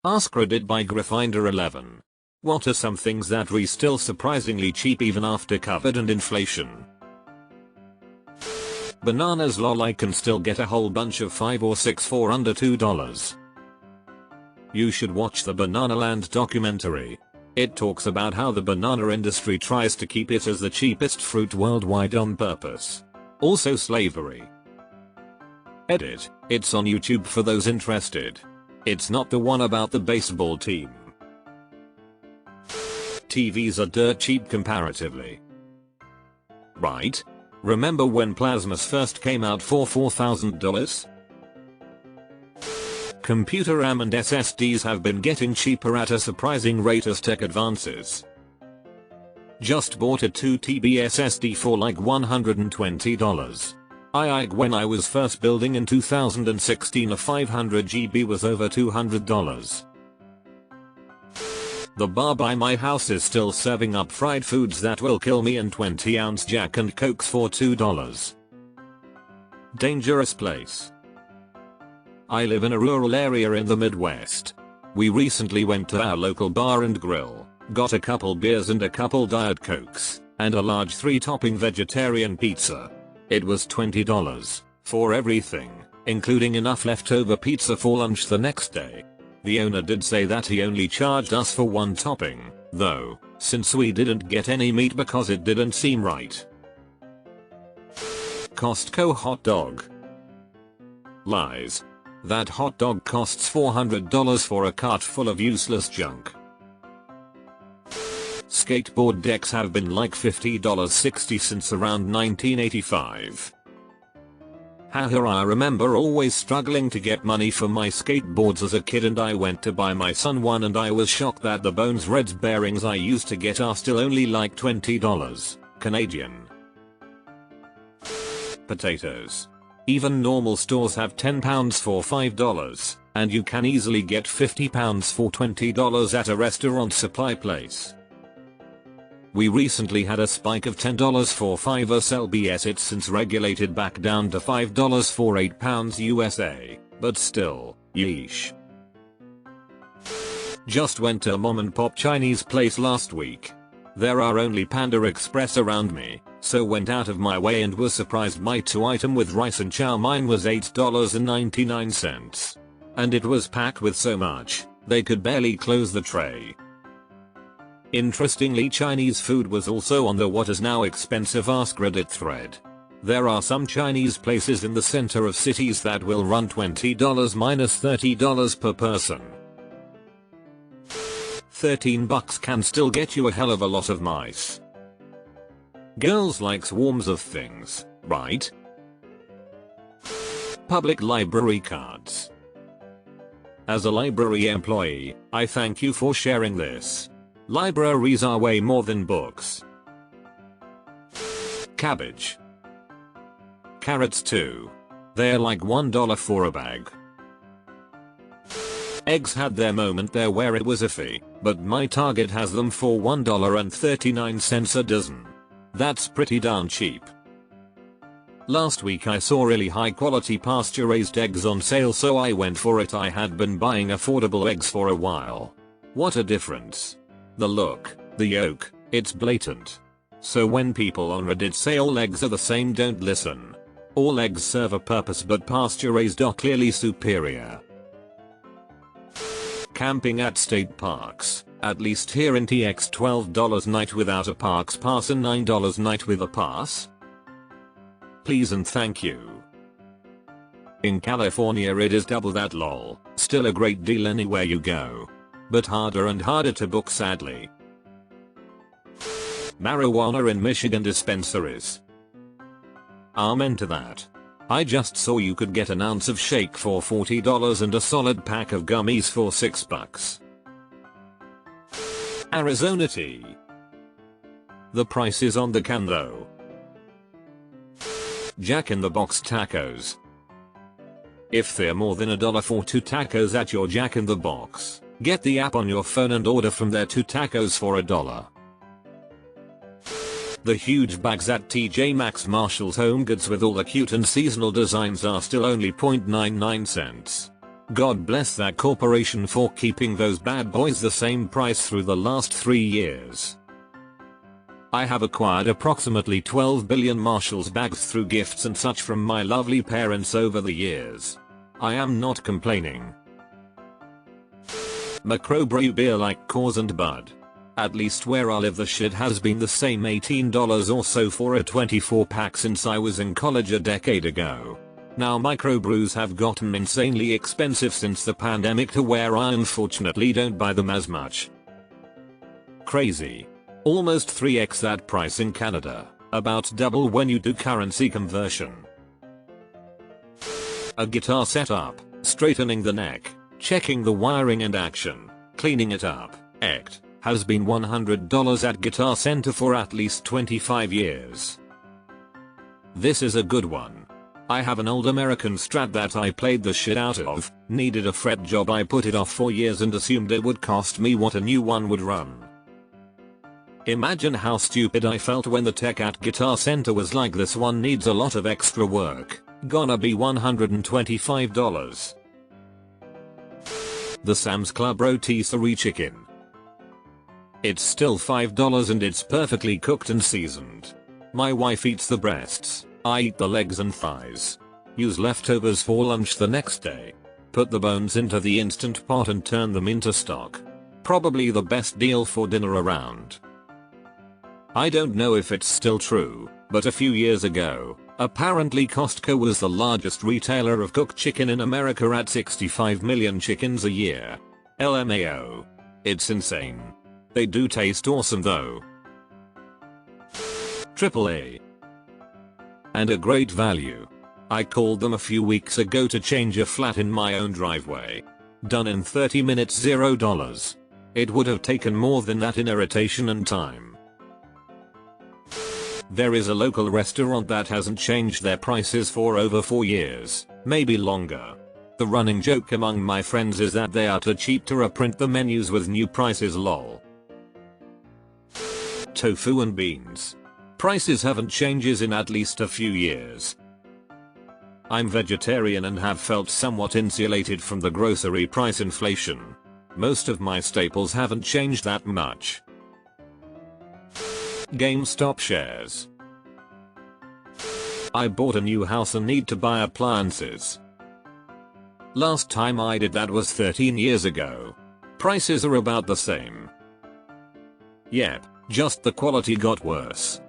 AskReddit by Griffinder11. What are some things that are still surprisingly cheap even after COVID and inflation? Bananas lol, I can still get a whole bunch of 5 or 6 for under $2. You should watch the Banana Land documentary. It talks about how the banana industry tries to keep it as the cheapest fruit worldwide on purpose. Also slavery. Edit, it's on YouTube for those interested. It's not the one about the baseball team. TVs are dirt cheap comparatively. Right? Remember when plasmas first came out for $4,000? Computer RAM and SSDs have been getting cheaper at a surprising rate as tech advances. Just bought a 2TB SSD for like $120. When I was first building in 2016, a 500GB was over $200. The bar by my house is still serving up fried foods that will kill me and 20-ounce Jack and Cokes for $2. Dangerous place. I live in a rural area in the Midwest. We recently went to our local bar and grill, got a couple beers and a couple Diet Cokes, and a large 3-topping vegetarian pizza. It was $20 for everything, including enough leftover pizza for lunch the next day. The owner did say that he only charged us for one topping, though, since we didn't get any meat because it didn't seem right. Costco hot dog. Lies. That hot dog costs $400 for a cart full of useless junk. Skateboard decks have been like $50.60 since around 1985. Haha, I remember always struggling to get money for my skateboards as a kid, and I went to buy my son one and I was shocked that the Bones Reds bearings I used to get are still only like $20 Canadian. Potatoes. Even normal stores have 10 pounds for $5, and you can easily get 50 pounds for $20 at a restaurant supply place. We recently had a spike of $10 for 5 SLBS. It's since regulated back down to $5 for 8 pounds USA, but still, yeesh. Just went to a mom and pop Chinese place last week. There are only Panda Express around me, so went out of my way and was surprised my 2-item with rice and chow mein was $8.99. And it was packed with so much, they could barely close the tray. Interestingly, Chinese food was also on the what is now expensive AskReddit thread. There are some Chinese places in the center of cities that will run $20 minus $30 per person. $13 can still get you a hell of a lot of mice. Girls like swarms of things, right? Public library cards. As a library employee, I thank you for sharing this. Libraries are way more than books. Cabbage. Carrots too. They're like $1 for a bag. Eggs had their moment there where it was iffy, but my Target has them for $1.39 a dozen. That's pretty darn cheap. Last week I saw really high quality pasture raised eggs on sale, so I went for it. I had been buying affordable eggs for a while. What a difference. The look, the yolk, it's blatant. So when people on Reddit say all eggs are the same, don't listen. All eggs serve a purpose, but pasture raised are clearly superior. Camping at state parks, at least here in TX, $12 night without a parks pass and $9 night with a pass? Please and thank you. In California it is double that lol, still a great deal anywhere you go. But harder and harder to book, sadly. Marijuana in Michigan dispensaries. Amen to that. I just saw you could get an ounce of shake for $40 and a solid pack of gummies for $6. Arizona tea. The price is on the can though. Jack in the Box tacos. If they're more than $1 for 2 tacos at your Jack in the Box, get the app on your phone and order from there 2 tacos for $1. The huge bags at TJ Maxx, Marshall's, Home Goods with all the cute and seasonal designs are still only 0.99 cents. God bless that corporation for keeping those bad boys the same price through the last 3 years. I have acquired approximately 12 billion Marshalls bags through gifts and such from my lovely parents over the years. I am not complaining. Macrobrew beer like Coors and Bud. At least where I live the shit has been the same $18 or so for a 24 pack since I was in college a decade ago. Now microbrews have gotten insanely expensive since the pandemic to where I unfortunately don't buy them as much. Crazy. Almost 3x that price in Canada, about double when you do currency conversion. A guitar setup, straightening the neck, checking the wiring and action, cleaning it up, ect, has been $100 at Guitar Center for at least 25 years. This is a good one. I have an old American Strat that I played the shit out of, needed a fret job. I put it off for years and assumed it would cost me what a new one would run. Imagine how stupid I felt when the tech at Guitar Center was like, this one needs a lot of extra work, gonna be $125. The Sam's Club rotisserie chicken. It's still $5 and it's perfectly cooked and seasoned. My wife eats the breasts, I eat the legs and thighs. Use leftovers for lunch the next day. Put the bones into the Instant Pot and turn them into stock. Probably the best deal for dinner around. I don't know if it's still true, but a few years ago, apparently Costco was the largest retailer of cooked chicken in America at 65 million chickens a year. LMAO. It's insane. They do taste awesome though. AAA. And a great value. I called them a few weeks ago to change a flat in my own driveway. Done in 30 minutes, $0. It would have taken more than that in irritation and time. There is a local restaurant that hasn't changed their prices for over 4 years, maybe longer. The running joke among my friends is that they are too cheap to reprint the menus with new prices, lol. Tofu and beans. Prices haven't changed in at least a few years. I'm vegetarian and have felt somewhat insulated from the grocery price inflation. Most of my staples haven't changed that much. GameStop shares. I bought a new house and need to buy appliances. Last time I did that was 13 years ago. Prices are about the same. Yep, just the quality got worse.